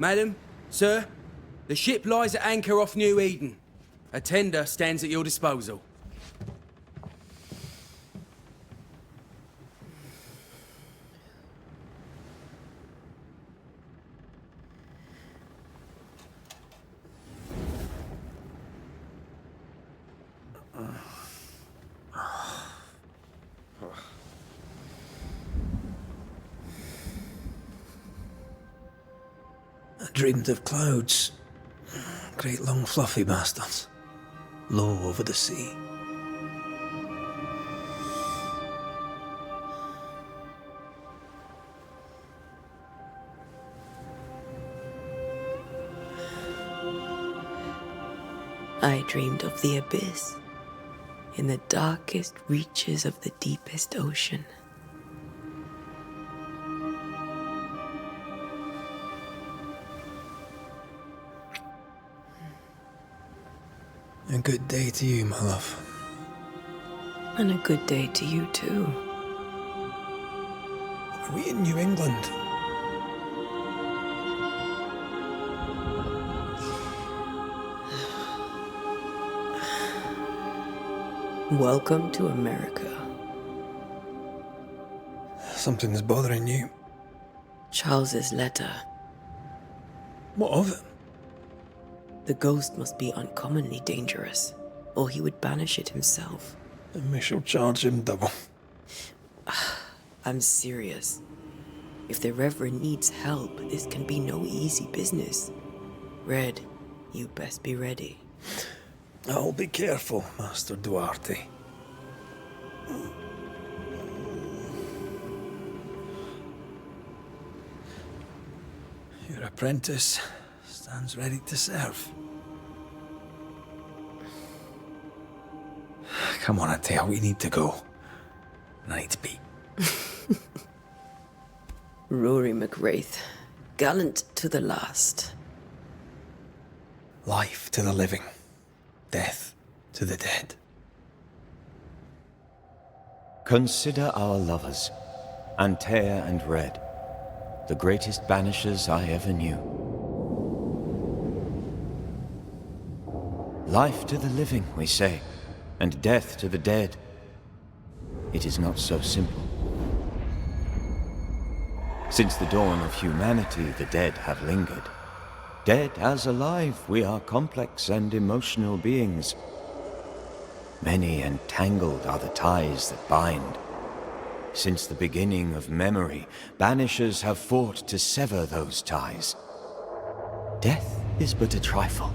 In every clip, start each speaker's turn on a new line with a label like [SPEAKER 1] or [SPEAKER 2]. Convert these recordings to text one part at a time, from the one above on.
[SPEAKER 1] Madam, sir, the ship lies at anchor off New Eden. A tender stands at your disposal.
[SPEAKER 2] I dreamed of clouds. Great long fluffy bastards. Low over the sea.
[SPEAKER 3] I dreamed of the abyss, in the darkest reaches of the deepest ocean.
[SPEAKER 2] A good day to you, my love.
[SPEAKER 3] And a good day to you, too.
[SPEAKER 2] Are we in New England?
[SPEAKER 3] Welcome to America.
[SPEAKER 2] Something's bothering you.
[SPEAKER 3] Charles's letter.
[SPEAKER 2] What of it?
[SPEAKER 3] The ghost must be uncommonly dangerous, or he would banish it himself.
[SPEAKER 2] And we shall charge him double.
[SPEAKER 3] I'm serious. If the Reverend needs help, this can be no easy business. Red, you best be ready.
[SPEAKER 2] I'll be careful, Master Duarte. Your apprentice stands ready to serve. Come on, Atea, we need to go. I need to be.
[SPEAKER 3] Rory McWraith, gallant to the last.
[SPEAKER 2] Life to the living, death to the dead.
[SPEAKER 4] Consider our lovers, Antea and Red, the greatest banishers I ever knew. Life to the living, we say, and death to the dead. It is not so simple. Since the dawn of humanity, the dead have lingered. Dead as alive, we are complex and emotional beings. Many and tangled are the ties that bind. Since the beginning of memory, banishers have fought to sever those ties. Death is but a trifle.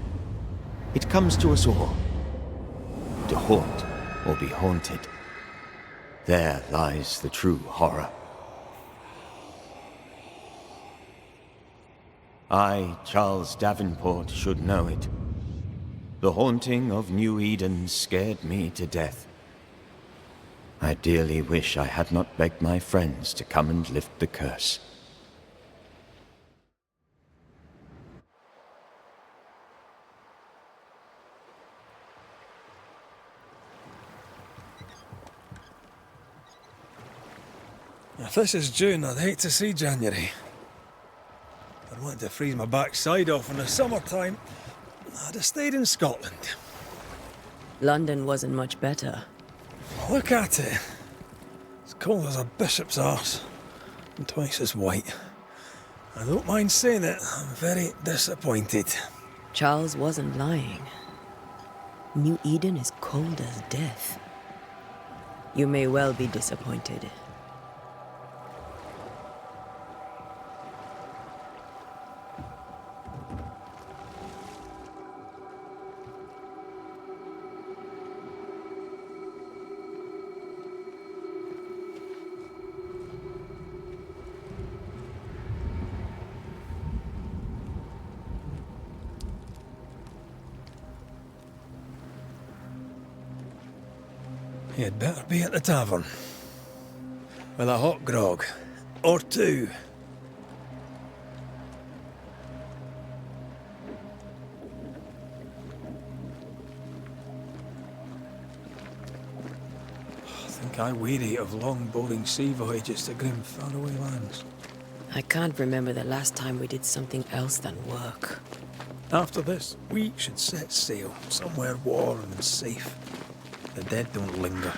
[SPEAKER 4] It comes to us all. To haunt or be haunted. There lies the true horror. I, Charles Davenport, should know it. The haunting of New Eden scared me to death. I dearly wish I had not begged my friends to come and lift the curse.
[SPEAKER 2] If this is June, I'd hate to see January. I'd want to freeze my backside off in the summertime. I'd have stayed in Scotland.
[SPEAKER 3] London wasn't much better.
[SPEAKER 2] Look at it. As cold as a bishop's arse, and twice as white. I don't mind saying it, I'm very disappointed.
[SPEAKER 3] Charles wasn't lying. New Eden is cold as death. You may well be disappointed.
[SPEAKER 2] You'd better be at the tavern. With a hot grog. Or two. I think I weary of long, boring sea voyages to grim, faraway lands.
[SPEAKER 3] I can't remember the last time we did something else than work.
[SPEAKER 2] After this, we should set sail somewhere warm and safe. The dead don't linger.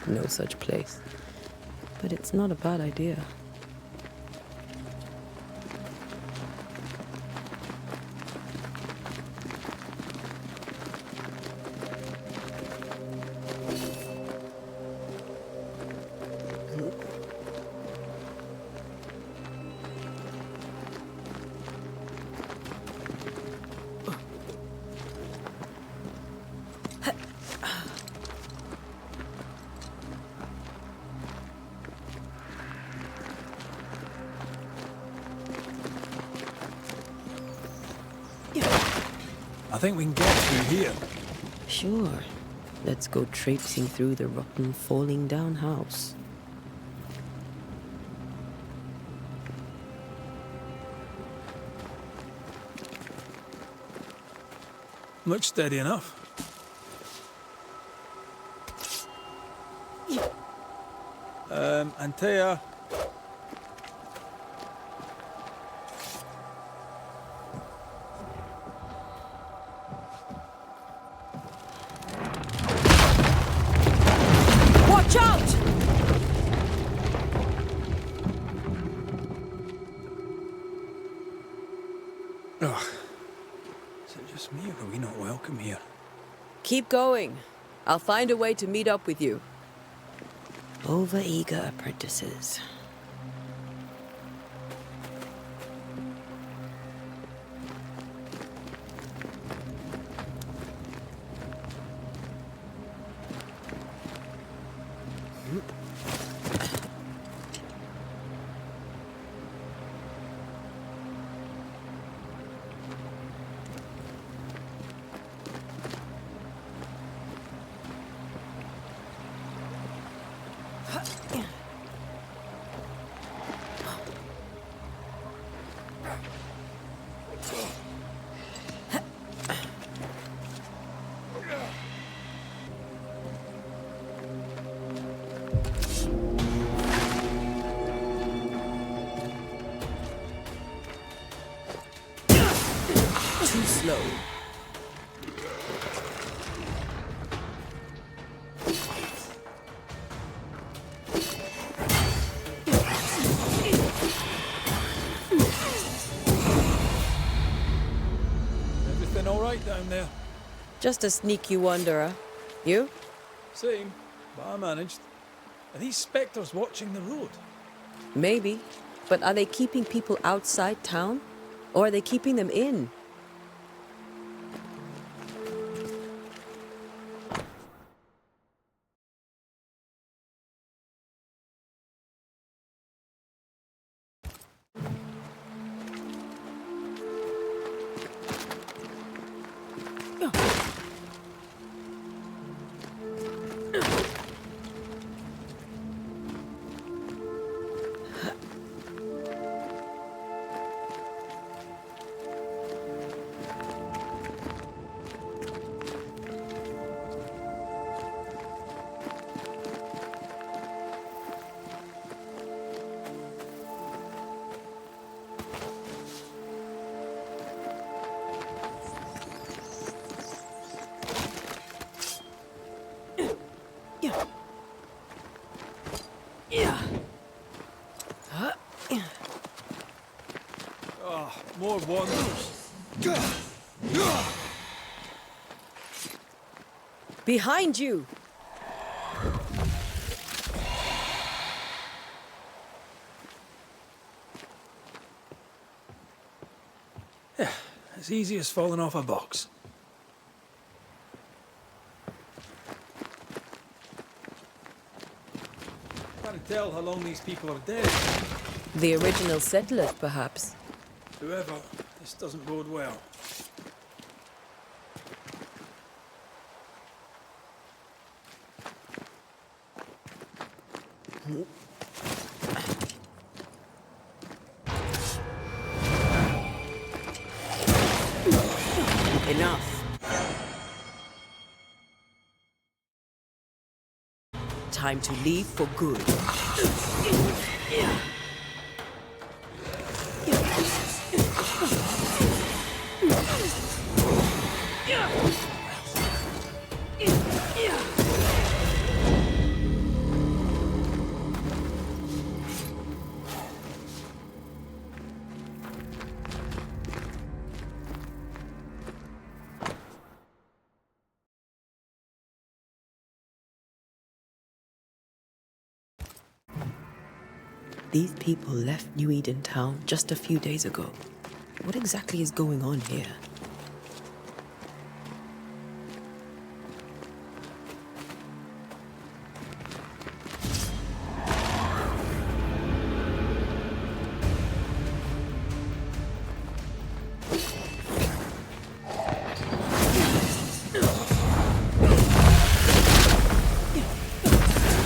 [SPEAKER 3] No such place. But it's not a bad idea.
[SPEAKER 2] I think we can get through here.
[SPEAKER 3] Sure. Let's go traipsing through the rotten, falling down house.
[SPEAKER 2] Looks steady enough. Antea.
[SPEAKER 3] Watch out!
[SPEAKER 2] Ugh. Is it just me, or are we not welcome here?
[SPEAKER 3] Keep going. I'll find a way to meet up with you. Over-eager apprentices. Too slow.
[SPEAKER 2] Everything all right down there?
[SPEAKER 3] Just a sneaky wanderer. You?
[SPEAKER 2] Same, but I managed. Are these spectres watching the road?
[SPEAKER 3] Maybe. But are they keeping people outside town? Or are they keeping them in?
[SPEAKER 2] More wonders.
[SPEAKER 3] Behind you!
[SPEAKER 2] As easy as falling off a box. Can't tell how long these people are dead.
[SPEAKER 3] The original settlers, perhaps.
[SPEAKER 2] Whoever, this doesn't bode well.
[SPEAKER 3] Enough. Time to leave for good. These people left New Eden Town just a few days ago. What exactly is going on here?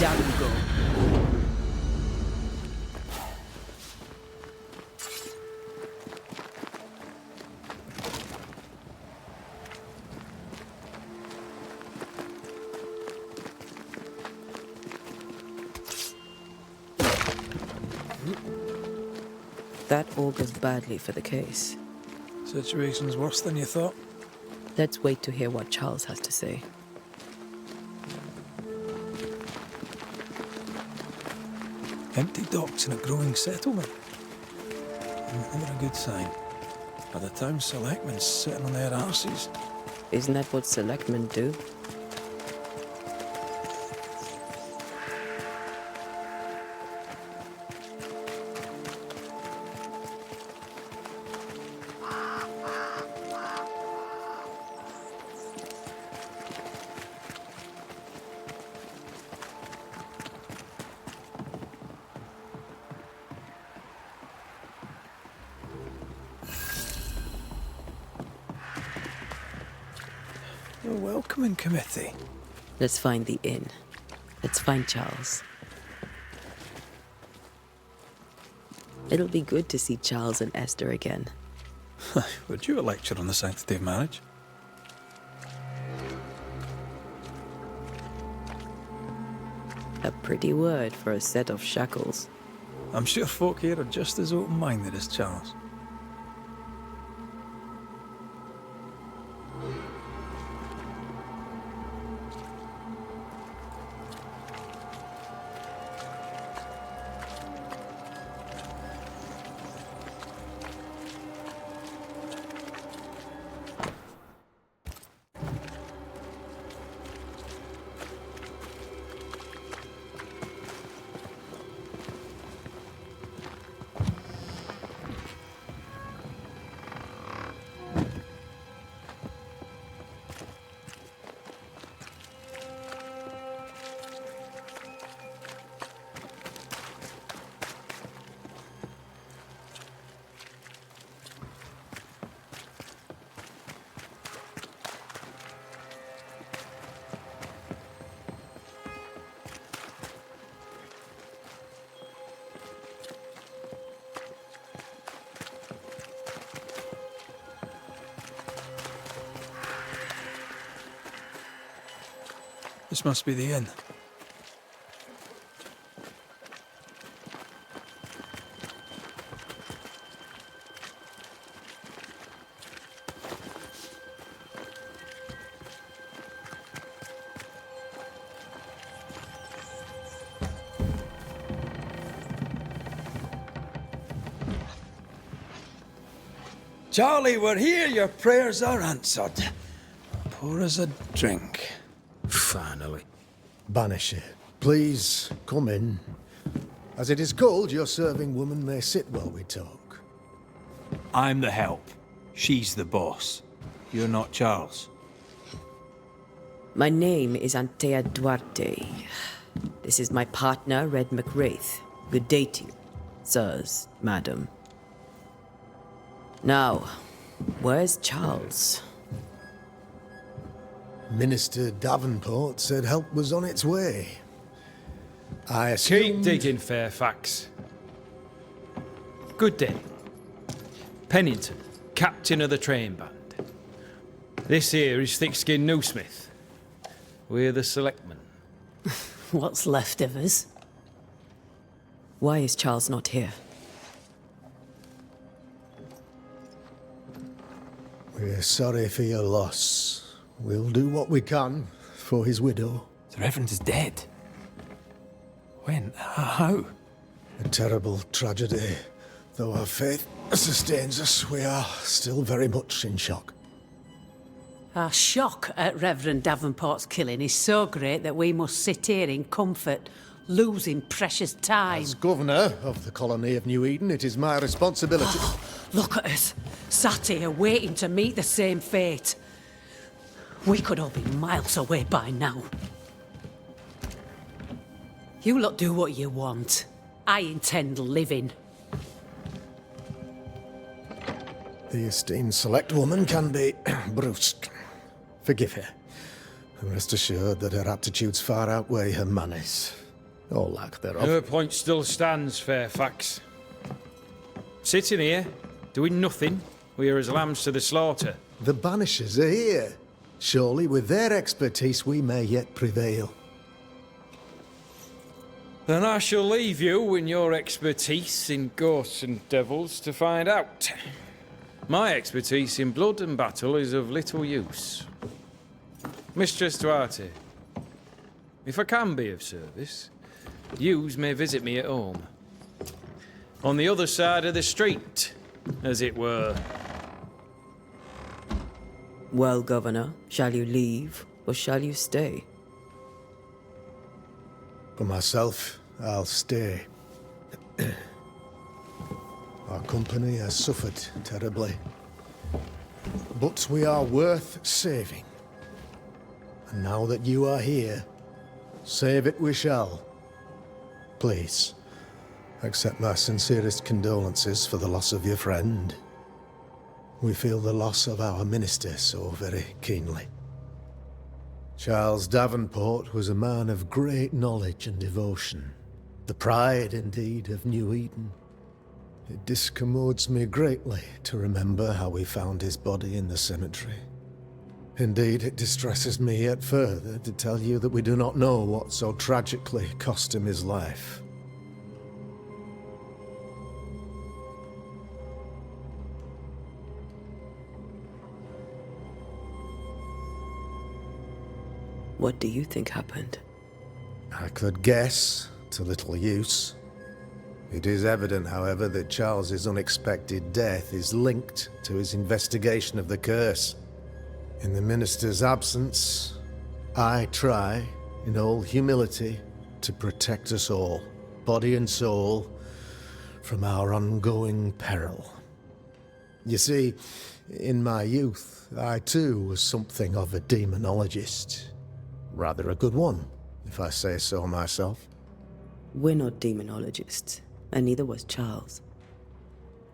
[SPEAKER 3] Down you go. That augurs badly for the case.
[SPEAKER 2] Situation's worse than you thought.
[SPEAKER 3] Let's wait to hear what Charles has to say.
[SPEAKER 2] Empty docks in a growing settlement. Never a good sign. Are the town selectmen sitting on their arses?
[SPEAKER 3] Isn't that what selectmen do?
[SPEAKER 2] A welcoming committee.
[SPEAKER 3] Let's find the inn. Let's find Charles. It'll be good to see Charles and Esther again.
[SPEAKER 2] Would you a lecture on the sanctity of marriage?
[SPEAKER 3] A pretty word for a set of shackles.
[SPEAKER 2] I'm sure folk here are just as open-minded as Charles. This must be the inn. Charlie, we're here. Your prayers are answered. Pour us a drink.
[SPEAKER 1] Finally.
[SPEAKER 5] Banisher, please come in. As it is cold, your serving woman may sit while we talk.
[SPEAKER 2] I'm the help. She's the boss. You're not Charles.
[SPEAKER 3] My name is Antea Duarte. This is my partner, Red McWraith. Good day to you, sirs, madam. Now, where's Charles?
[SPEAKER 5] Minister Davenport said help was on its way. I
[SPEAKER 6] Keep
[SPEAKER 5] assumed...
[SPEAKER 6] digging, Fairfax. Good day. Pennington, captain of the train band. This here is Thick-Skinned Newsmith. We're the selectmen.
[SPEAKER 3] What's left of us? Why is Charles not here?
[SPEAKER 5] We We're sorry for your loss. We'll do what we can for his widow.
[SPEAKER 2] The Reverend is dead. When? How?
[SPEAKER 5] A terrible tragedy. Though our faith sustains us, we are still very much in shock.
[SPEAKER 7] Our shock at Reverend Davenport's killing is so great that we must sit here in comfort, losing precious time.
[SPEAKER 5] As governor of the colony of New Eden, it is my responsibility.
[SPEAKER 7] Look at us, sat here waiting to meet the same fate. We could all be miles away by now. You lot do what you want. I intend living.
[SPEAKER 5] The esteemed select woman can be brusque. Forgive her. And rest assured that her aptitudes far outweigh her manners. Or lack thereof.
[SPEAKER 6] Her point still stands, Fairfax. Sitting here, doing nothing, we are as lambs to the slaughter.
[SPEAKER 5] The Banishers are here. Surely with their expertise we may yet prevail.
[SPEAKER 6] Then I shall leave you and your expertise in ghosts and devils to find out. My expertise in blood and battle is of little use. Mistress Duarte, if I can be of service, yous may visit me at home. On the other side of the street, as it were.
[SPEAKER 3] Well, Governor, shall you leave or shall you stay?
[SPEAKER 5] For myself, I'll stay. Our company has suffered terribly. But we are worth saving. And now that you are here, save it we shall. Please, accept my sincerest condolences for the loss of your friend. We feel the loss of our minister so very keenly. Charles Davenport was a man of great knowledge and devotion. The pride, indeed, of New Eden. It discommodes me greatly to remember how we found his body in the cemetery. Indeed, it distresses me yet further to tell you that we do not know what so tragically cost him his life.
[SPEAKER 3] What do you think happened?
[SPEAKER 5] I could guess, to little use. It is evident, however, that Charles's unexpected death is linked to his investigation of the curse. In the minister's absence, I try, in all humility, to protect us all, body and soul, from our ongoing peril. You see, in my youth, I too was something of a demonologist. Rather a good one, if I say so myself.
[SPEAKER 3] We're not demonologists, and neither was Charles.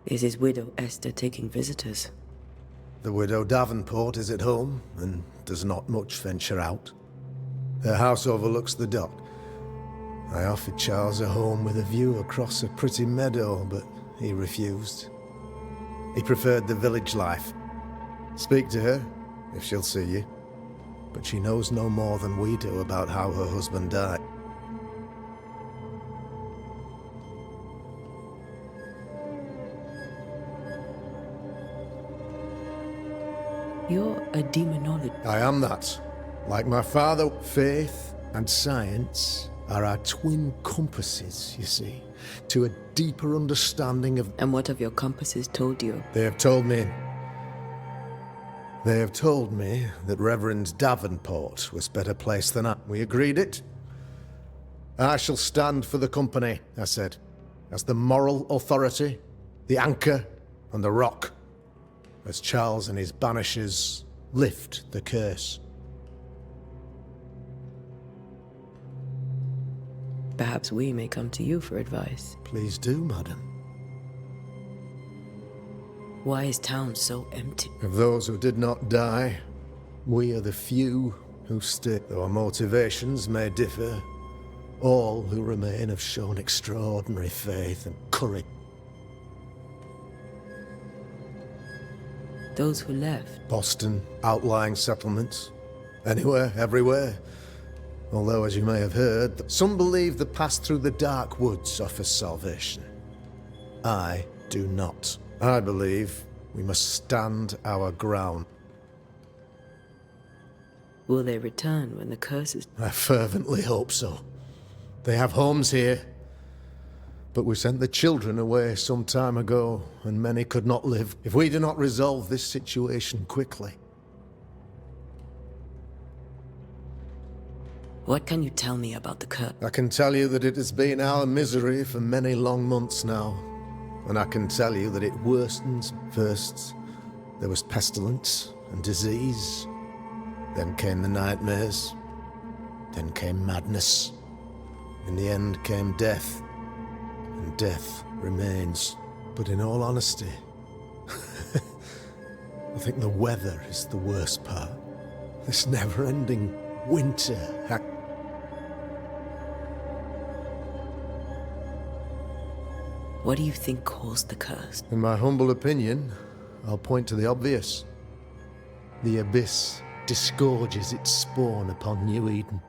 [SPEAKER 3] Is his widow Esther taking visitors?
[SPEAKER 5] The widow Davenport is at home, and does not much venture out. Her house overlooks the dock. I offered Charles a home with a view across a pretty meadow, but he refused. He preferred the village life. Speak to her, if she'll see you. But she knows no more than we do about how her husband died.
[SPEAKER 3] You're a demonologist.
[SPEAKER 5] I am that. Like my father, faith and science are our twin compasses, you see, to a deeper understanding of...
[SPEAKER 3] And what have your compasses told you?
[SPEAKER 5] They have told me that Reverend Davenport was better placed than I. We agreed it. I shall stand for the company, I said, as the moral authority, the anchor, and the rock, as Charles and his Banishers lift the curse.
[SPEAKER 3] Perhaps we may come to you for advice.
[SPEAKER 5] Please do, madam.
[SPEAKER 3] Why is town so empty?
[SPEAKER 5] Of those who did not die, we are the few who stay. Though our motivations may differ, all who remain have shown extraordinary faith and courage.
[SPEAKER 3] Those who left.
[SPEAKER 5] Boston, outlying settlements, anywhere, everywhere. Although, as you may have heard, some believe the path through the dark woods offers salvation. I do not. I believe We must stand our ground.
[SPEAKER 3] Will they return when the curse is...
[SPEAKER 5] I fervently hope so. They have homes here. But we sent the children away some time ago, and many could not live. If we do not resolve this situation quickly...
[SPEAKER 3] What can you tell me about the curse?
[SPEAKER 5] I can tell you that it has been our misery for many long months now. And I can tell you that it worsens. First, there was pestilence and disease. Then came the nightmares. Then came madness. In the end came death. And death remains. But in all honesty, I think the weather is the worst part. This never-ending winter.
[SPEAKER 3] What do you think caused the curse?
[SPEAKER 5] In my humble opinion, I'll point to the obvious. The abyss disgorges its spawn upon New Eden,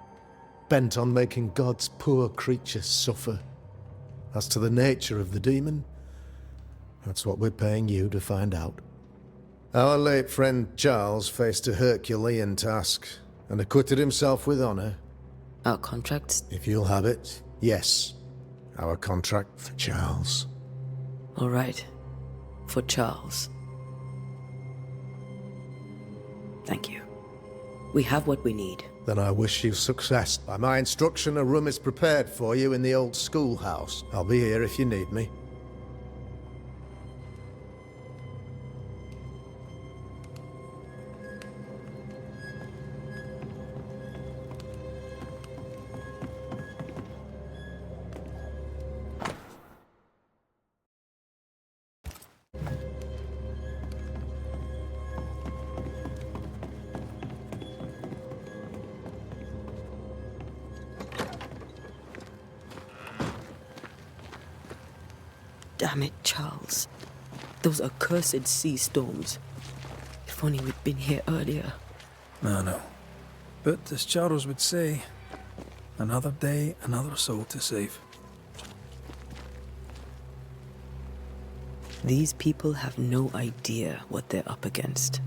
[SPEAKER 5] bent on making God's poor creatures suffer. As to the nature of the demon, that's what we're paying you to find out. Our late friend Charles faced a Herculean task and acquitted himself with honor.
[SPEAKER 3] Our contracts?
[SPEAKER 5] If you'll have it, yes. Our contract for Charles.
[SPEAKER 3] All right. For Charles. Thank you. We have what we need.
[SPEAKER 5] Then I wish you success. By my instruction, a room is prepared for you in the old schoolhouse. I'll be here if you need me.
[SPEAKER 3] Damn it, Charles. Those accursed sea storms. If only we'd been here earlier.
[SPEAKER 2] No. But as Charles would say, another day, another soul to save.
[SPEAKER 3] These people have no idea what they're up against.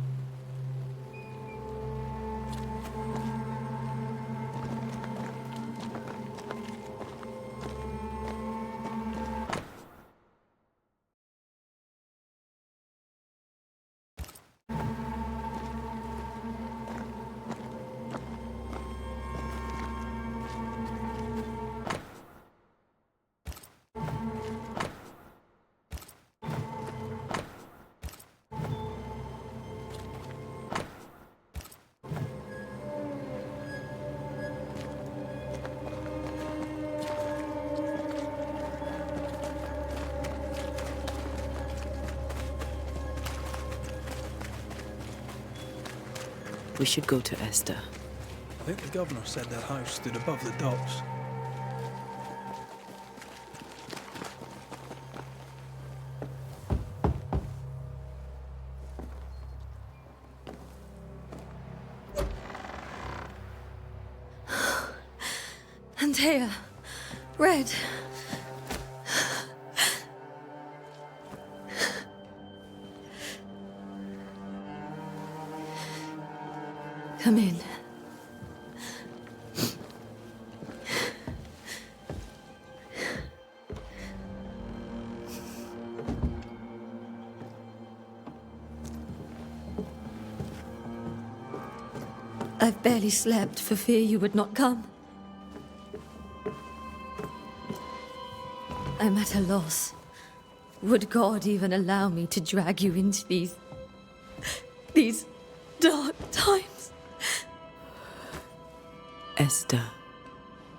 [SPEAKER 3] We should go to Esther.
[SPEAKER 2] I think the governor said their house stood above the docks.
[SPEAKER 8] Antea, Red. Come in. I've barely slept for fear you would not come. I'm at a loss. Would God even allow me to drag you into these dark times?
[SPEAKER 3] Esther,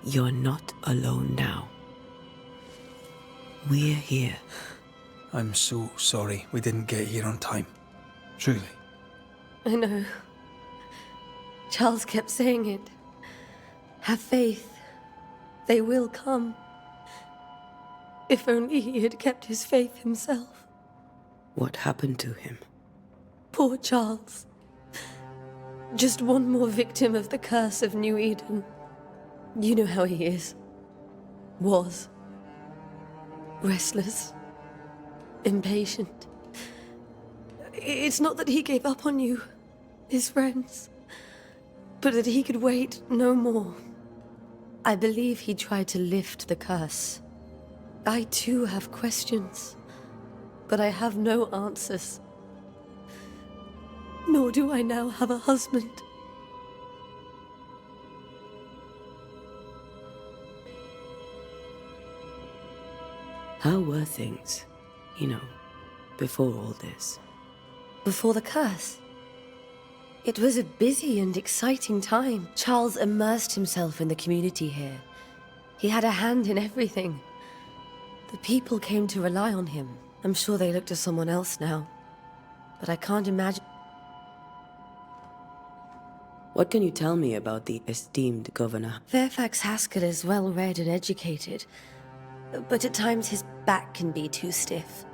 [SPEAKER 3] you're not alone now. We're here.
[SPEAKER 2] I'm so sorry we didn't get here on time. Truly.
[SPEAKER 8] I know. Charles kept saying it. Have faith. They will come. If only he had kept his faith himself.
[SPEAKER 3] What happened to him?
[SPEAKER 8] Poor Charles. Just one more victim of the curse of New Eden. You know how he is. Was. Restless. Impatient. It's not that he gave up on you, his friends, but that he could wait no more. I believe he tried to lift the curse. I too have questions, but I have no answers. Nor do I now have a husband.
[SPEAKER 3] How were things, before all this?
[SPEAKER 8] Before the curse? It was a busy and exciting time. Charles immersed himself in the community here. He had a hand in everything. The people came to rely on him. I'm sure they look to someone else now, but I can't imagine.
[SPEAKER 3] What can you tell me about the esteemed governor?
[SPEAKER 8] Fairfax Haskell is well read and educated, but at times his back can be too stiff.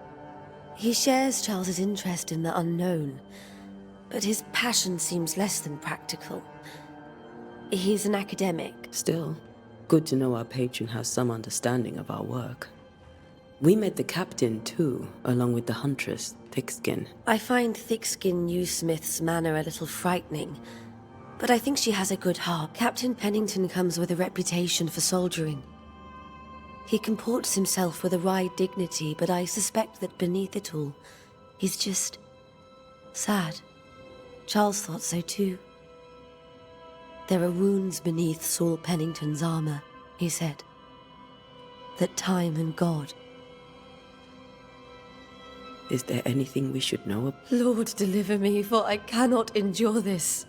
[SPEAKER 8] He shares Charles's interest in the unknown, but his passion seems less than practical. He's an academic.
[SPEAKER 3] Still, good to know our patron has some understanding of our work. We met the captain, too, along with the huntress, Thickskin.
[SPEAKER 8] I find Thickskin Newsmith's manner a little frightening, but I think she has a good heart. Captain Pennington comes with a reputation for soldiering. He comports himself with a wry dignity, but I suspect that beneath it all, he's just sad. Charles thought so too. There are wounds beneath Saul Pennington's armor, he said, that time and God.
[SPEAKER 3] Is there anything we should know about?
[SPEAKER 8] Lord, deliver me, for I cannot endure this.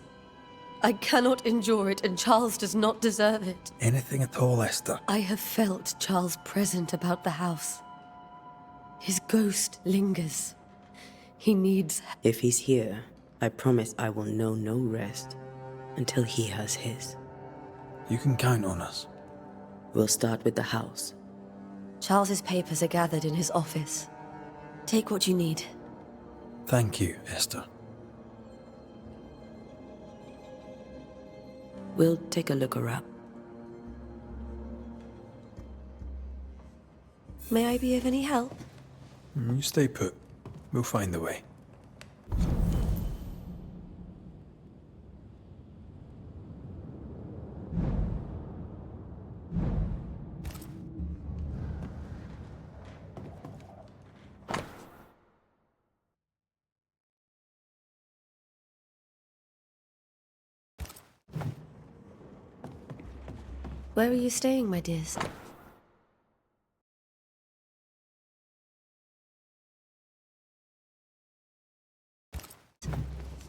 [SPEAKER 8] I cannot endure it, and Charles does not deserve it.
[SPEAKER 2] Anything at all, Esther?
[SPEAKER 8] I have felt Charles present about the house. His ghost lingers. He needs...
[SPEAKER 3] If he's here, I promise I will know no rest until he has his.
[SPEAKER 2] You can count on us.
[SPEAKER 3] We'll start with the house.
[SPEAKER 8] Charles's papers are gathered in his office. Take what you need.
[SPEAKER 2] Thank you, Esther.
[SPEAKER 3] We'll take a look around.
[SPEAKER 8] May I be of any help?
[SPEAKER 2] You stay put. We'll find the way.
[SPEAKER 8] Where are you staying, my dears?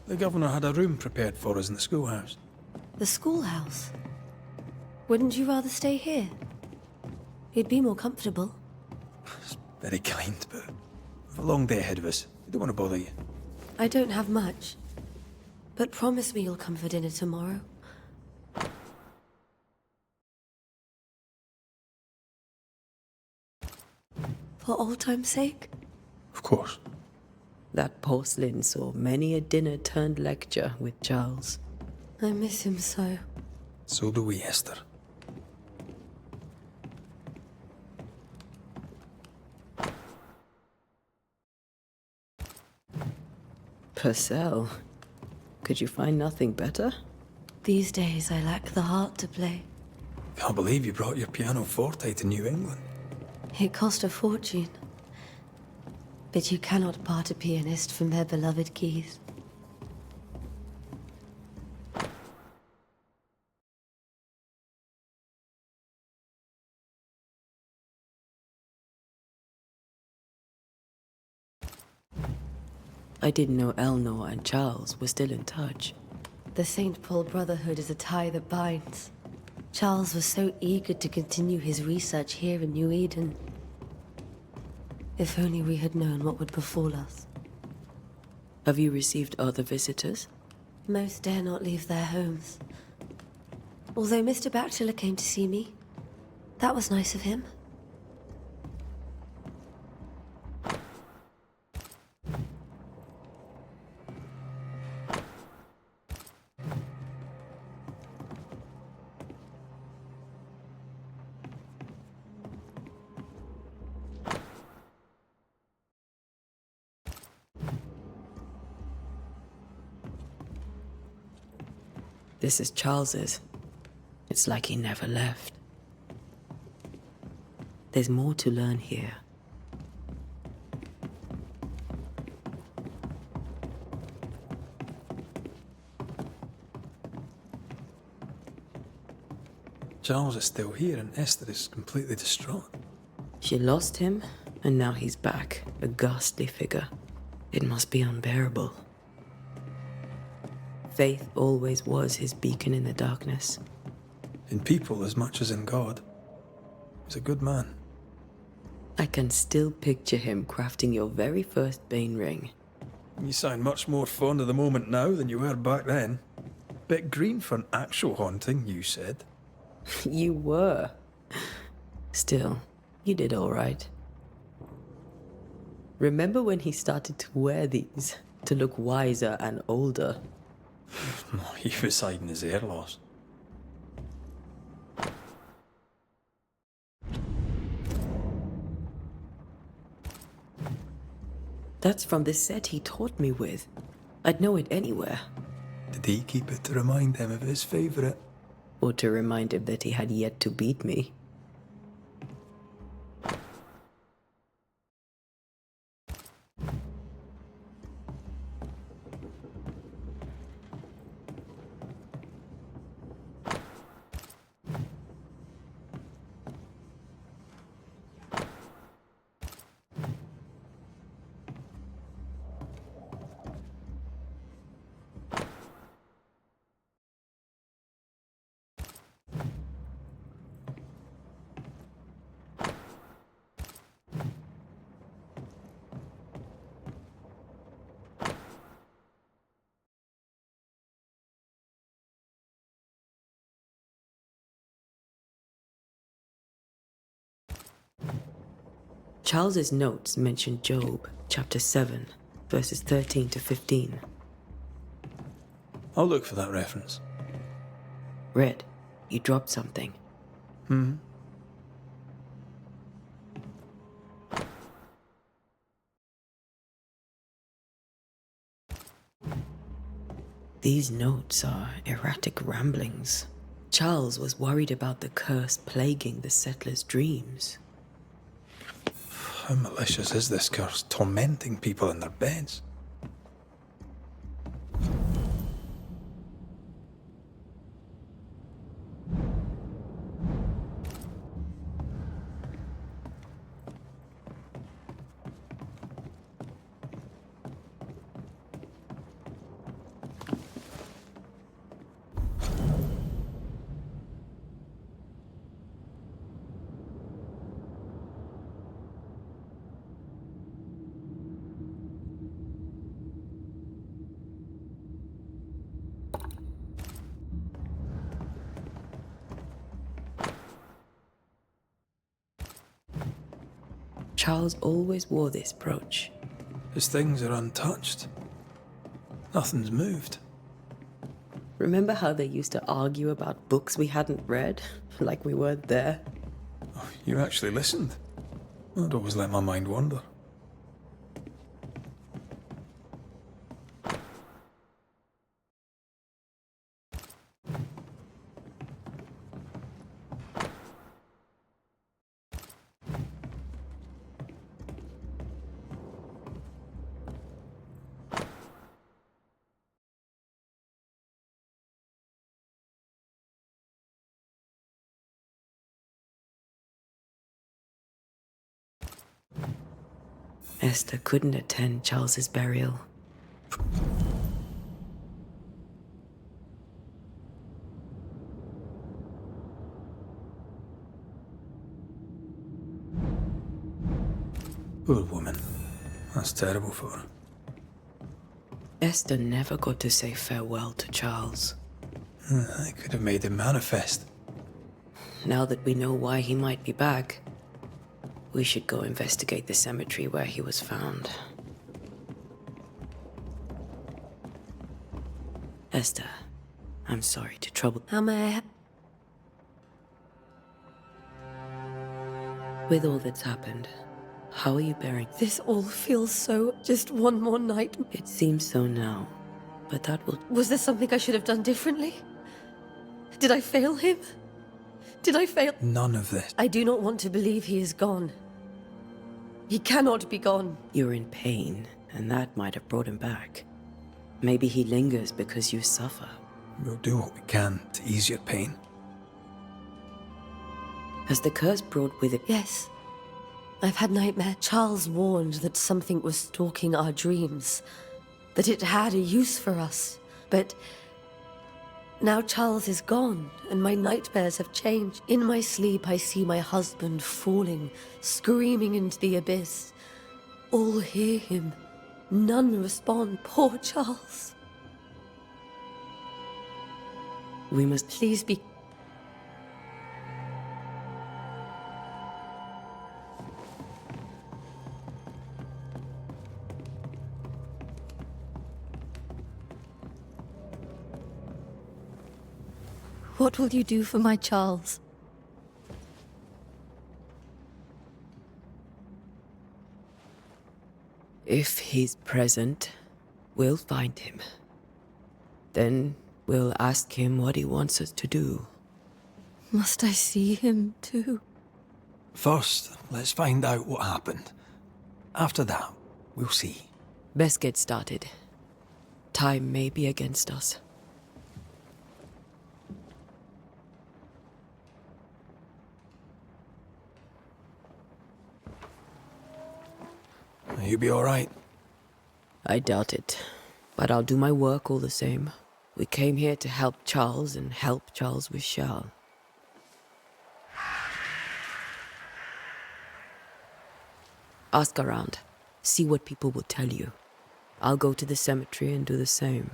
[SPEAKER 2] The governor had a room prepared for us in the schoolhouse.
[SPEAKER 8] The schoolhouse? Wouldn't you rather stay here? You'd be more comfortable.
[SPEAKER 2] It's very kind, but we've a long day ahead of us. We don't want to bother you.
[SPEAKER 8] I don't have much, but promise me you'll come for dinner tomorrow. For old time's sake?
[SPEAKER 2] Of course.
[SPEAKER 3] That porcelain saw many a dinner-turned-lecture with Charles.
[SPEAKER 8] I miss him so.
[SPEAKER 2] So do we, Esther.
[SPEAKER 3] Purcell. Could you find nothing better?
[SPEAKER 8] These days I lack the heart to play.
[SPEAKER 2] Can't believe you brought your pianoforte to New England.
[SPEAKER 8] It cost a fortune. But you cannot part a pianist from their beloved keys.
[SPEAKER 3] I didn't know Eleanor and Charles were still in touch.
[SPEAKER 8] The St. Paul Brotherhood is a tie that binds. Charles was so eager to continue his research here in New Eden. If only we had known what would befall us.
[SPEAKER 3] Have you received other visitors?
[SPEAKER 8] Most dare not leave their homes. Although Mr. Bachelor came to see me. That was nice of him.
[SPEAKER 3] This is Charles's. It's like he never left. There's more to learn here.
[SPEAKER 2] Charles is still here and Esther is completely distraught.
[SPEAKER 3] She lost him, and now he's back, a ghastly figure. It must be unbearable. Faith always was his beacon in the darkness.
[SPEAKER 2] In people as much as in God. He's a good man.
[SPEAKER 3] I can still picture him crafting your very first Bane ring.
[SPEAKER 2] You sound much more fond of the moment now than you were back then. Bit green for an actual haunting, you said.
[SPEAKER 3] You were. Still, you did all right. Remember when he started to wear these to look wiser and older?
[SPEAKER 2] He was hiding his hair loss.
[SPEAKER 3] That's from the set he taught me with. I'd know it anywhere.
[SPEAKER 2] Did he keep it to remind him of his favourite?
[SPEAKER 3] Or to remind him that he had yet to beat me. Charles's notes mention Job, chapter 7, verses 13 to 15.
[SPEAKER 2] I'll look for that reference.
[SPEAKER 3] Red, you dropped something. These notes are erratic ramblings. Charles was worried about the curse plaguing the settlers' dreams.
[SPEAKER 2] How malicious is this curse, tormenting people in their beds?
[SPEAKER 3] Charles always wore this brooch.
[SPEAKER 2] His things are untouched. Nothing's moved.
[SPEAKER 3] Remember how they used to argue about books we hadn't read? Like we weren't there?
[SPEAKER 2] Oh, you actually listened. I'd always let my mind wander.
[SPEAKER 3] Esther couldn't attend Charles's burial.
[SPEAKER 2] Poor woman. That's terrible for her.
[SPEAKER 3] Esther never got to say farewell to Charles.
[SPEAKER 2] I could have made him manifest.
[SPEAKER 3] Now that we know why he might be back, we should go investigate the cemetery where he was found. Esther, I'm sorry to trouble.
[SPEAKER 8] How may I
[SPEAKER 3] With all that's happened, how are you bearing?
[SPEAKER 8] This all feels so... just one more night.
[SPEAKER 3] It seems so now, but that will...
[SPEAKER 8] Was there something I should have done differently? Did I fail him? Did I fail?
[SPEAKER 2] None of this.
[SPEAKER 8] I do not want to believe he is gone. He cannot be gone.
[SPEAKER 3] You're in pain, and that might have brought him back. Maybe he lingers because you suffer.
[SPEAKER 2] We'll do what we can to ease your pain.
[SPEAKER 3] Has the curse brought with it?
[SPEAKER 8] Yes. I've had nightmares. Charles warned that something was stalking our dreams, that it had a use for us. But now Charles is gone, and my nightmares have changed. In my sleep, I see my husband falling, screaming into the abyss. All hear him. None respond. Poor Charles.
[SPEAKER 3] We must...
[SPEAKER 8] Please be... What will you do for my Charles?
[SPEAKER 3] If he's present, we'll find him. Then we'll ask him what he wants us to do.
[SPEAKER 8] Must I see him too?
[SPEAKER 2] First, let's find out what happened. After that, we'll see.
[SPEAKER 3] Best get started. Time may be against us.
[SPEAKER 2] You be all right?
[SPEAKER 3] I doubt it, but I'll do my work all the same. We came here to help Charles, and help Charles we shall. Ask around. See what people will tell you. I'll go to the cemetery and do the same.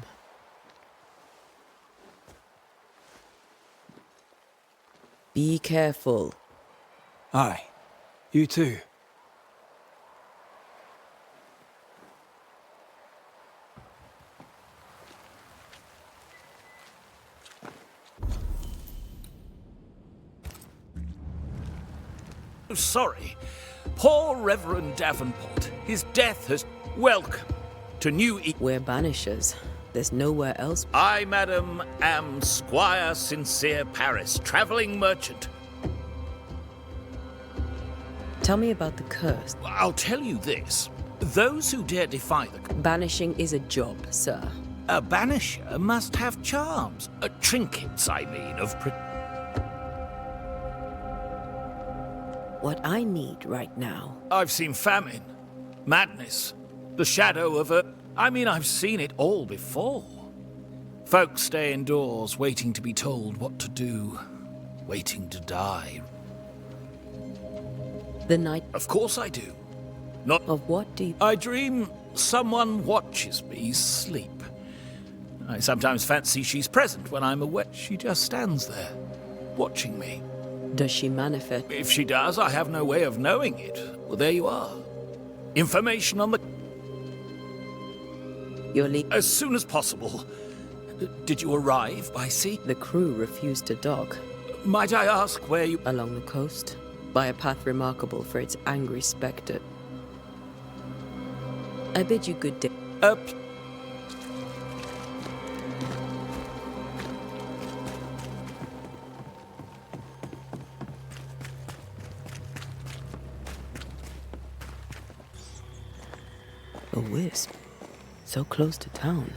[SPEAKER 3] Be careful.
[SPEAKER 2] Aye. You too.
[SPEAKER 9] Sorry. Poor Reverend Davenport. His death has... Welcome to New
[SPEAKER 3] We're Banishers. There's nowhere else.
[SPEAKER 9] I, madam, am Squire Sincere Paris, travelling merchant.
[SPEAKER 3] Tell me about the curse.
[SPEAKER 9] I'll tell you this. Those who dare defy the...
[SPEAKER 3] Banishing is a job, sir.
[SPEAKER 9] A banisher must have charms. Trinkets, I mean, of...
[SPEAKER 3] What I need right now...
[SPEAKER 9] I've seen famine, madness, the shadow of a... I've seen it all before. Folks stay indoors, waiting to be told what to do, waiting to die.
[SPEAKER 3] The night...
[SPEAKER 9] Of course I do. Not...
[SPEAKER 3] Of what do you...
[SPEAKER 9] I dream someone watches me sleep. I sometimes fancy she's present when I'm awake. She just stands there, watching me.
[SPEAKER 3] Does she manifest?
[SPEAKER 9] If she does, I have no way of knowing it. Well, there you are. Information on the...
[SPEAKER 3] Your
[SPEAKER 9] As soon as possible. Did you arrive by sea?
[SPEAKER 3] The crew refused to dock.
[SPEAKER 9] Might I ask where you...
[SPEAKER 3] Along the coast, by a path remarkable for its angry spectre. I bid you good day. A wisp, so close to town.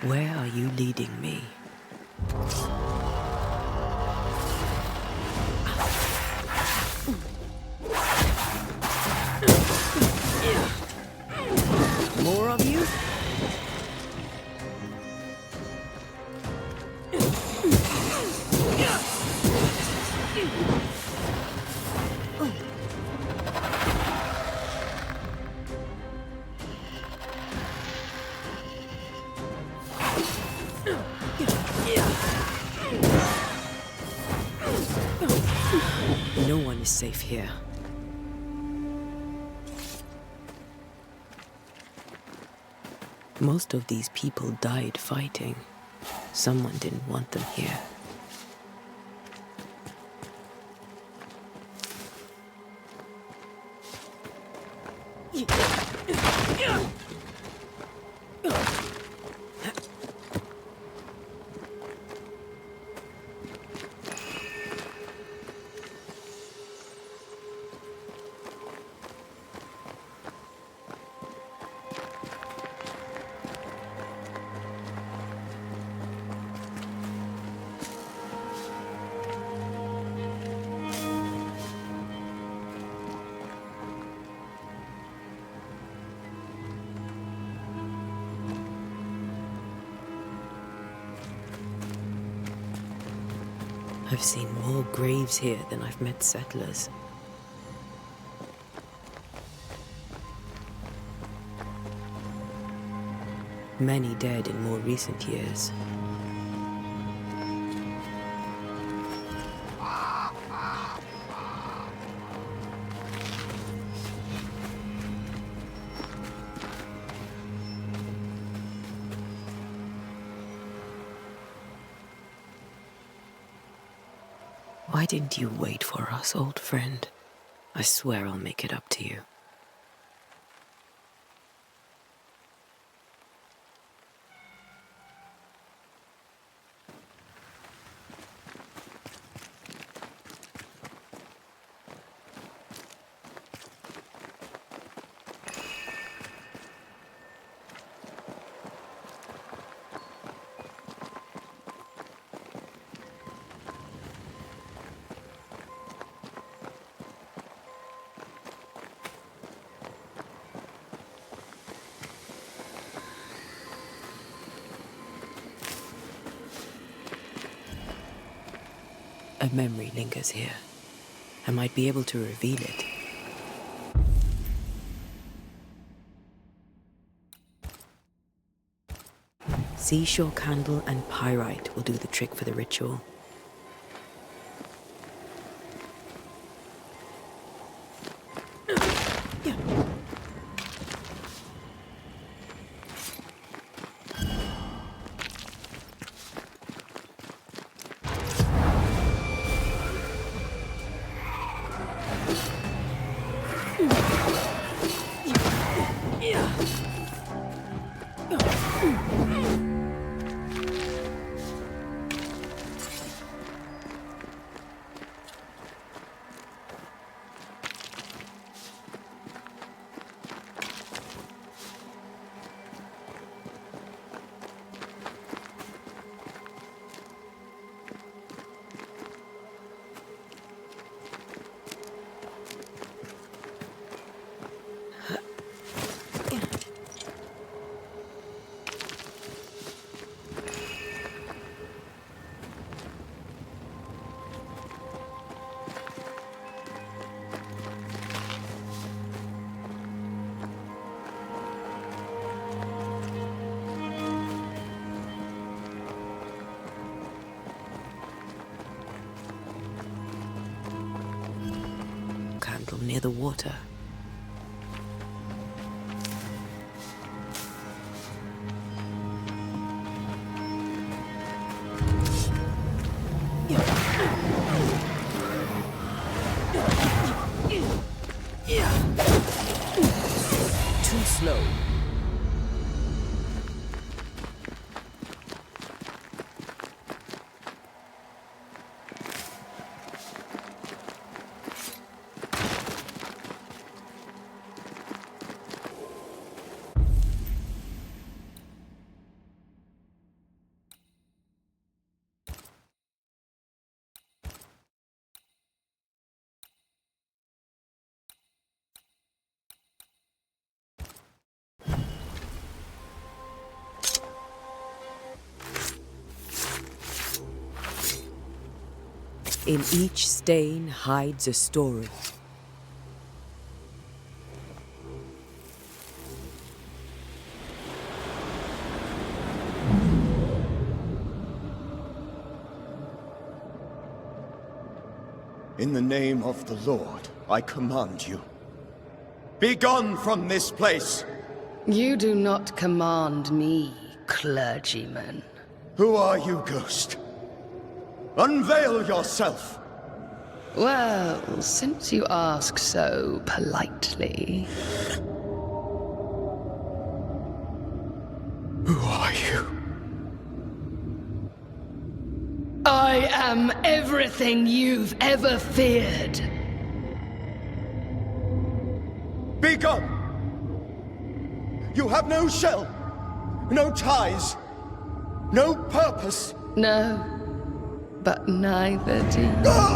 [SPEAKER 3] Where are you leading me? More of you? No one is safe here. Most of these people died fighting. Someone didn't want them here. I've seen more graves here than I've met settlers. Many dead in more recent years. Why didn't you wait for us, old friend? I swear I'll make it up to you. A memory lingers here. I might be able to reveal it. Seashore candle and pyrite will do the trick for the ritual. Candle near the water. Too slow. In each stain hides a story.
[SPEAKER 4] In the name of the Lord, I command you. Be gone from this place!
[SPEAKER 10] You do not command me, clergyman.
[SPEAKER 4] Who are you, ghost? Unveil yourself!
[SPEAKER 10] Well, since you ask so politely...
[SPEAKER 5] Who are you?
[SPEAKER 10] I am everything you've ever feared.
[SPEAKER 5] Be gone! You have no shell, no ties, no purpose.
[SPEAKER 10] No, but neither do you.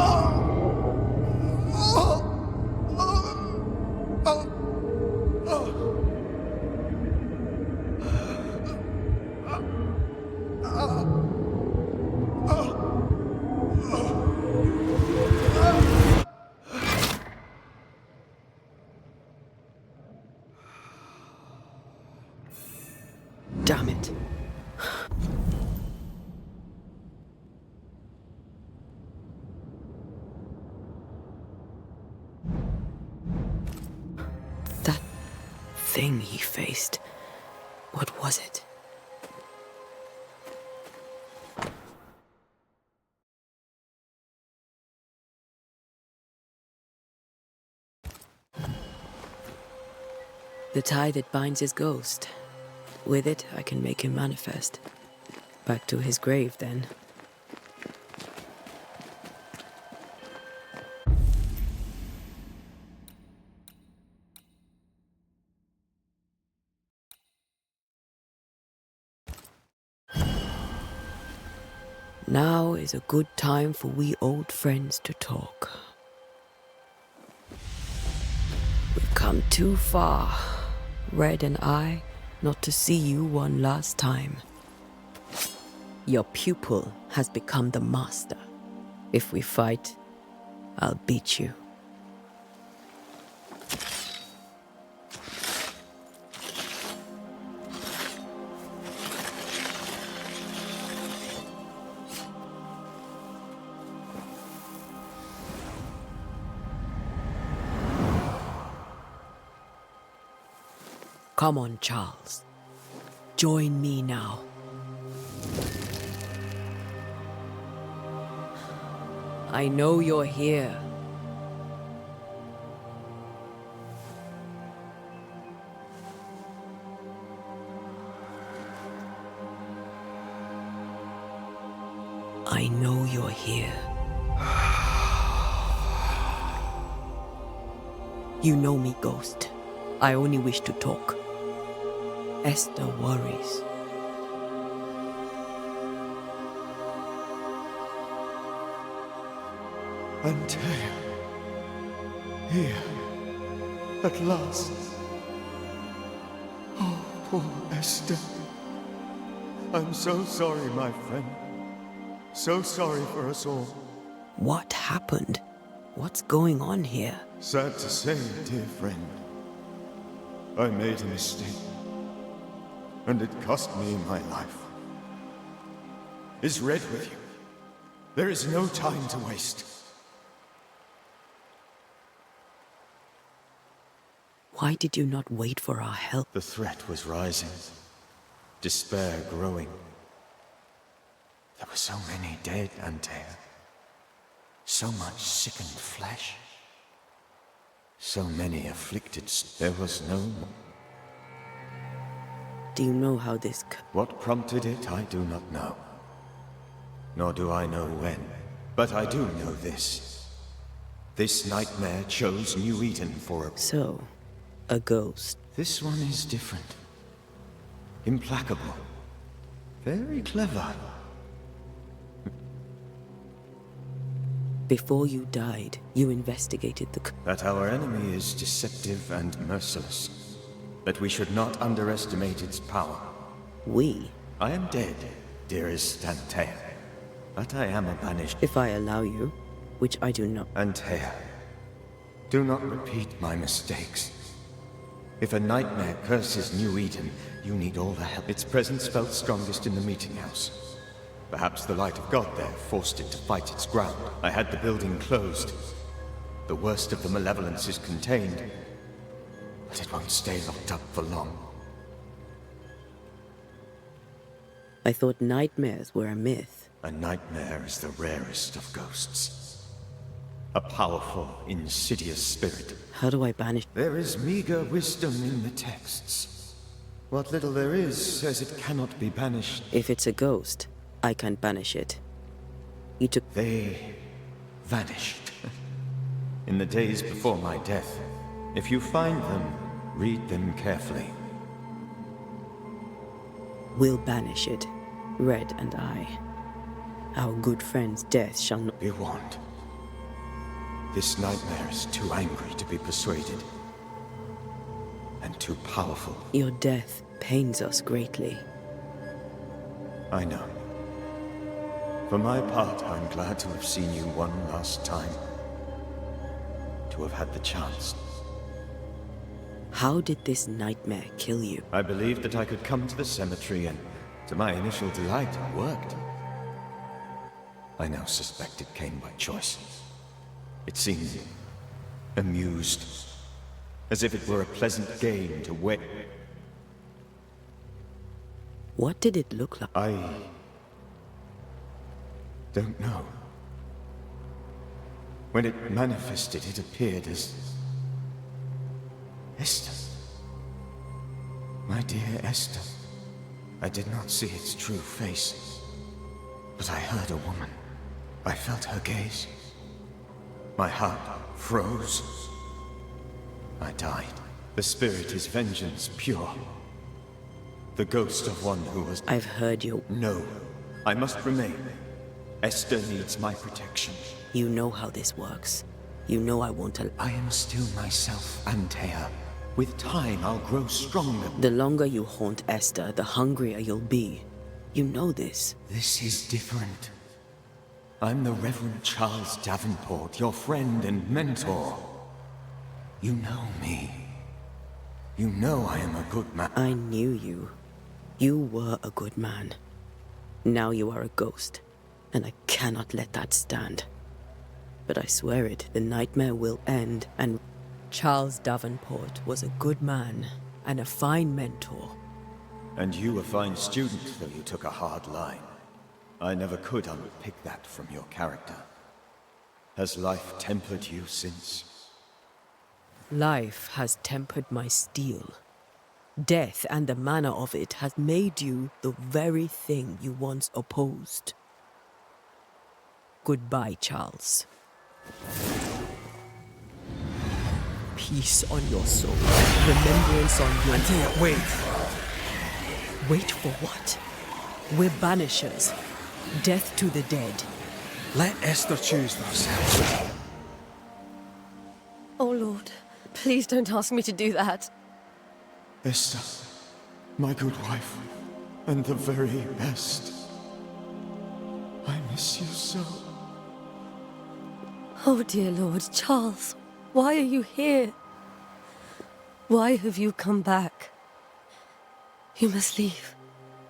[SPEAKER 3] Damn it. That thing he faced, what was it? The tie that binds his ghost. With it, I can make him manifest. Back to his grave, then. Now is a good time for we old friends to talk. We've come too far, Red and I, not to see you one last time. Your pupil has become the master. If we fight, I'll beat you. Come on, Charles. Join me now. I know you're here. I know you're here. You know me, Ghost. I only wish to talk. Esther worries.
[SPEAKER 5] Antea, here, at last. Oh, poor Esther. I'm so sorry, my friend. So sorry for us all.
[SPEAKER 3] What happened? What's going on here?
[SPEAKER 5] Sad to say, dear friend, I made a mistake, and it cost me my life. Is Red with you? There is no time to waste.
[SPEAKER 3] Why did you not wait for our help?
[SPEAKER 4] The threat was rising, despair growing. There were so many dead, Antea. So much sickened flesh. So many afflicted. There was no more.
[SPEAKER 3] Do you know how this
[SPEAKER 4] What prompted it, I do not know. Nor do I know when. But I do know this. This nightmare chose New Eden for a...
[SPEAKER 3] So, a ghost.
[SPEAKER 4] This one is different. Implacable. Very clever.
[SPEAKER 3] Before you died, you investigated the...
[SPEAKER 4] That our enemy is deceptive and merciless. That we should not underestimate its power.
[SPEAKER 3] We?
[SPEAKER 4] I am dead, dearest Antea. But I am a banished...
[SPEAKER 3] If I allow you, which I do not...
[SPEAKER 4] Antea, do not repeat my mistakes. If a nightmare curses New Eden, you need all the help. Its presence felt strongest in the meeting house. Perhaps the light of God there forced it to fight its ground. I had the building closed. The worst of the malevolence is contained, but it won't stay locked up for long.
[SPEAKER 3] I thought nightmares were a myth.
[SPEAKER 4] A nightmare is the rarest of ghosts. A powerful, insidious spirit.
[SPEAKER 3] How do I banish...
[SPEAKER 4] There is meager wisdom in the texts. What little there is says it cannot be banished.
[SPEAKER 3] If it's a ghost, I can't banish it. You took...
[SPEAKER 4] They vanished. In the days before my death. If you find them, read them carefully.
[SPEAKER 3] We'll banish it, Red and I. Our good friend's death shall not
[SPEAKER 4] be warned. This nightmare is too angry to be persuaded. And too powerful.
[SPEAKER 3] Your death pains us greatly.
[SPEAKER 4] I know. For my part, I'm glad to have seen you one last time. To have had the chance.
[SPEAKER 3] How did this nightmare kill you?
[SPEAKER 4] I believed that I could come to the cemetery and, to my initial delight, it worked. I now suspect it came by choice. It seemed amused, as if it were a pleasant game to win.
[SPEAKER 3] What did it look like?
[SPEAKER 4] I don't know. When it manifested, it appeared as Esther. My dear Esther. I did not see its true face, but I heard a woman. I felt her gaze. My heart froze. I died. The spirit is vengeance pure. The ghost of one who was...
[SPEAKER 3] I've heard you.
[SPEAKER 4] No, I must remain. Esther needs my protection.
[SPEAKER 3] You know how this works. You know I won't
[SPEAKER 4] I am still myself, Antea. With time, I'll grow stronger.
[SPEAKER 3] The longer you haunt Esther, the hungrier you'll be. You know this.
[SPEAKER 4] This is different. I'm the Reverend Charles Davenport, your friend and mentor. You know me. You know I am a good man.
[SPEAKER 3] I knew you. You were a good man. Now you are a ghost, and I cannot let that stand. But I swear it, the nightmare will end, and Charles Davenport was a good man and a fine mentor.
[SPEAKER 4] And you a fine student, though you took a hard line. I never could unpick that from your character. Has life tempered you since?
[SPEAKER 3] Life has tempered my steel. Death and the manner of it has made you the very thing you once opposed. Goodbye, Charles. Peace on your soul. Remembrance on your...
[SPEAKER 2] Antea, wait!
[SPEAKER 3] Wait for what? We're banishers. Death to the dead.
[SPEAKER 2] Let Esther choose for herself.
[SPEAKER 8] Oh, Lord, please don't ask me to do that.
[SPEAKER 4] Esther, my good wife, and the very best. I miss you so.
[SPEAKER 8] Oh, dear Lord, Charles, why are you here? Why have you come back? You must leave,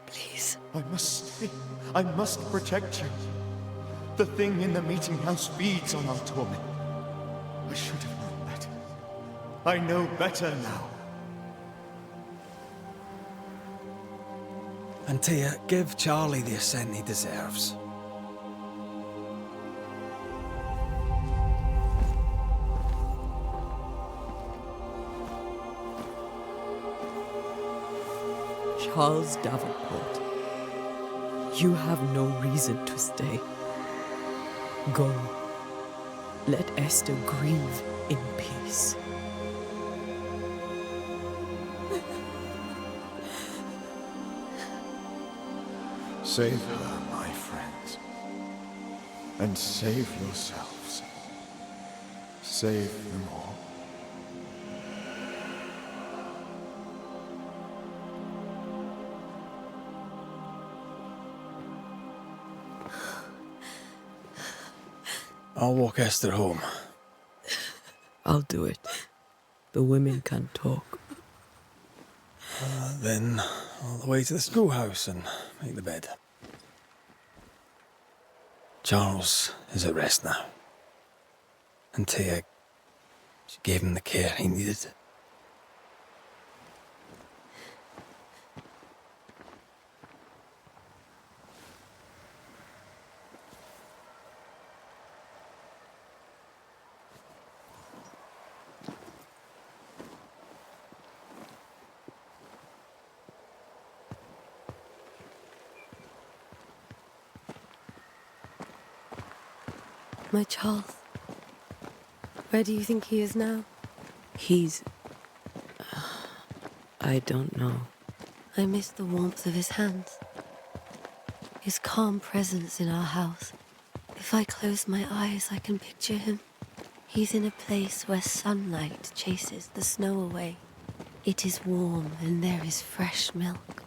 [SPEAKER 8] please.
[SPEAKER 4] I must stay. I must protect you. The thing in the meeting house feeds on our torment. I should have known better. I know better now.
[SPEAKER 2] Antea, give Charlie the ascent he deserves.
[SPEAKER 3] Charles Davenport, you have no reason to stay. Go. Let Esther grieve in peace.
[SPEAKER 4] Save her, my friends. And save yourselves. Save them all.
[SPEAKER 2] I'll walk Esther home.
[SPEAKER 3] I'll do it. The women can talk.
[SPEAKER 2] Then all the way to the schoolhouse and make the bed. Charles is at rest now. Antea, she gave him the care he needed.
[SPEAKER 8] My Charles. Where do you think he is now?
[SPEAKER 3] He's... I don't know.
[SPEAKER 8] I miss the warmth of his hands. His calm presence in our house. If I close my eyes, I can picture him. He's in a place where sunlight chases the snow away. It is warm and there is fresh milk.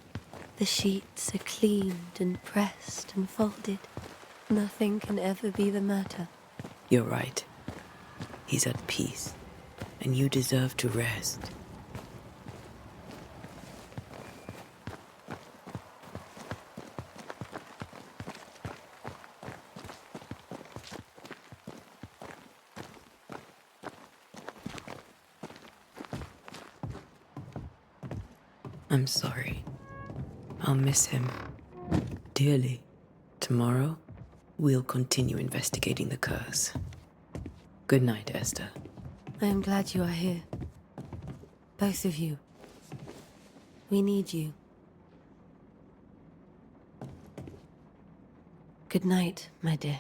[SPEAKER 8] The sheets are cleaned and pressed and folded. Nothing can ever be the matter.
[SPEAKER 3] You're right. He's at peace, and you deserve to rest. I'm sorry. I'll miss him dearly. Tomorrow, we'll continue investigating the curse. Good night, Esther.
[SPEAKER 8] I am glad you are here. Both of you. We need you. Good night, my dear.